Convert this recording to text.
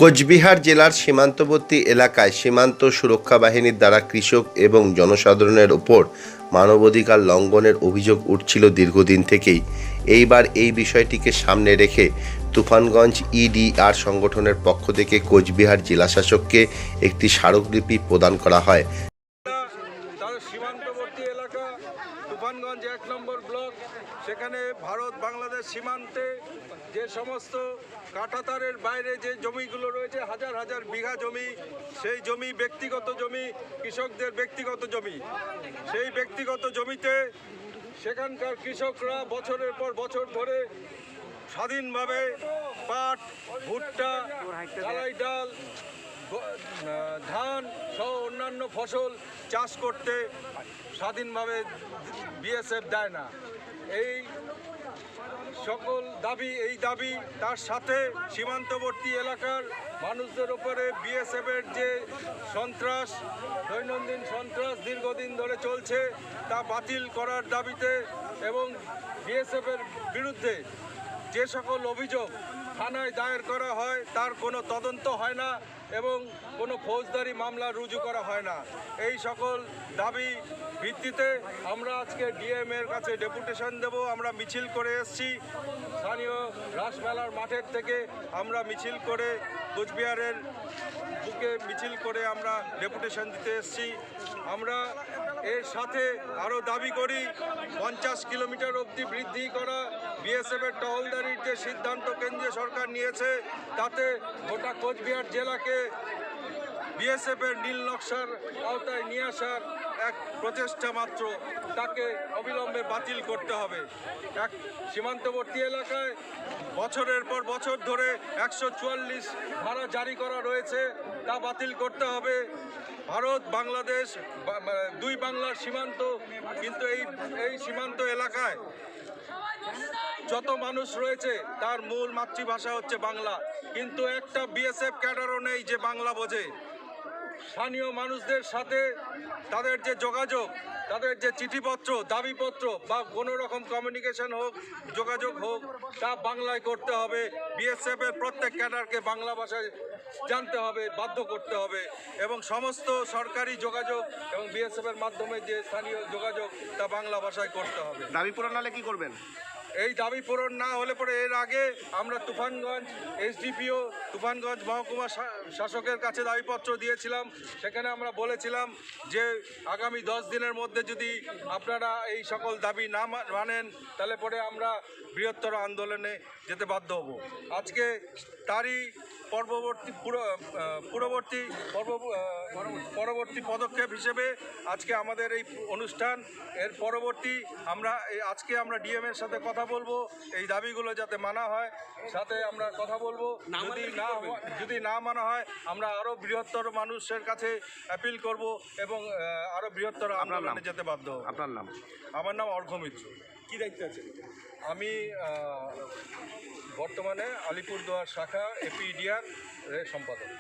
কোচবিহার জেলার সীমান্তবর্তী এলাকায় সীমান্ত সুরক্ষা বাহিনীর দ্বারা কৃষক এবং জনসাধারণের ওপর মানবাধিকার লঙ্ঘনের অভিযোগ উঠছিল দীর্ঘদিন থেকেই। এইবার এই বিষয়টিকে সামনে রেখে তুফানগঞ্জ ইডিআর সংগঠনের পক্ষ থেকে কোচবিহার জেলাশাসককে একটি স্মারকলিপি প্রদান করা হয়। তাদের সীমান্তবর্তী এলাকা তুফানগঞ্জ 1 নম্বর ব্লক, সেখানে ভারত বাংলাদেশ সীমান্তে যে সমস্ত কাঁটাতারের বাইরে যে জমিগুলো রয়েছে, হাজার হাজার বিঘা জমি, সেই জমি ব্যক্তিগত জমি, কৃষকদের ব্যক্তিগত জমি। সেই ব্যক্তিগত জমিতে সেখানকার কৃষকরা বছরের পর বছর ধরে স্বাধীনভাবে পাট, ভুট্টা, চালাই ডাল, ধান সহ অন্যান্য ফসল চাষ করতে স্বাধীনভাবে বিএসএফ দেয় না। এই সকল দাবি তার সাথে সীমান্তবর্তী এলাকার মানুষদের উপরে বিএসএফের যে সন্ত্রাস, দৈনন্দিন সন্ত্রাস দীর্ঘদিন ধরে চলছে, তা বাতিল করার দাবিতে এবং বিএসএফের বিরুদ্ধে যে সকল অভিযোগ থানায় দায়ের করা হয় তার কোনো তদন্ত হয় না এবং কোনো ফৌজদারি মামলা রুজু করা হয় না। এই সকল দাবি ভিত্তিতে আমরা আজকে ডিএম এর কাছে ডেপুটেশন দেব। আমরা মিছিল করে এসেছি স্থানীয় রাসমেলার মাঠের থেকে, আমরা মিছিল করে কোচবিহারের বুকে মিছিল করে আমরা ডেপুটেশন দিতে এসেছি। আমরা এর সাথে আরও দাবি করি 50 কিলোমিটার অবধি বৃদ্ধি করা বিএসএফের টহলদারির যে সিদ্ধান্ত কেন্দ্রীয় সরকার নিয়েছে, তাতে গোটা কোচবিহার জেলাকে বিএসএফের নীল নকশার আওতায় নিয়ে আসার এক প্রচেষ্টা মাত্র, তাকে অবিলম্বে বাতিল করতে হবে। এক সীমান্তবর্তী এলাকায় বছরের পর বছর ধরে 144 ধারা জারি করা রয়েছে, তা বাতিল করতে হবে। ভারত বাংলাদেশ দুই বাংলার সীমান্ত, কিন্তু এই সীমান্ত এলাকায় যত মানুষ রয়েছে তার মূল মাতৃভাষা হচ্ছে বাংলা, কিন্তু একটা বিএসএফ ক্যাডারও নেই যে বাংলা বোঝে। স্থানীয় মানুষদের সাথে তাদের যে যোগাযোগ, তাদের যে চিঠিপত্র, দাবিপত্র বা কোনো রকম কমিউনিকেশন হোক, যোগাযোগ হোক, তা বাংলায় করতে হবে। বিএসএফের প্রত্যেক ক্যাডারকে বাংলা ভাষায় জানতে হবে, বাধ্য করতে হবে এবং সমস্ত সরকারি যোগাযোগ এবং বিএসএফের মাধ্যমে যে স্থানীয় যোগাযোগ, তা বাংলা ভাষায় করতে হবে। দাবি পূরণ হলে কি করবেন? এই দাবি পূরণ না হলে পরে এর আগে আমরা তুফানগঞ্জ এসডিপিও, তুফানগঞ্জ মহকুমা শাসকের কাছে দাবিপত্র দিয়েছিলাম। সেখানে আমরা বলেছিলাম যে আগামী 10 দিনের মধ্যে যদি আপনারা এই সকল দাবি না মানেন, তাহলে পরে আমরা বৃহত্তর আন্দোলনে যেতে বাধ্য হব। আজকে তারই পরবর্তী পদক্ষেপ হিসেবে আজকে আমাদের এই অনুষ্ঠান। এর পরবর্তী আজকে আমরা ডিএম এর সাথে কথা বলবো, এই দাবিগুলো যাতে মানা হয়, সাথে আমরা কথা বলবো। যদি না মানা হয়, আমরা আরও বৃহত্তর মানুষের কাছে অ্যাপিল করব এবং আরও বৃহত্তর আন্দোলনে যেতে বাধ্য হব। আপনার নাম? আমার নাম অর্ঘ্য মিত্র। কি দায়িত্ব আছে? আমি বর্তমানে আলিপুরদুয়ার শাখা এপিডিআর এর সম্পাদক।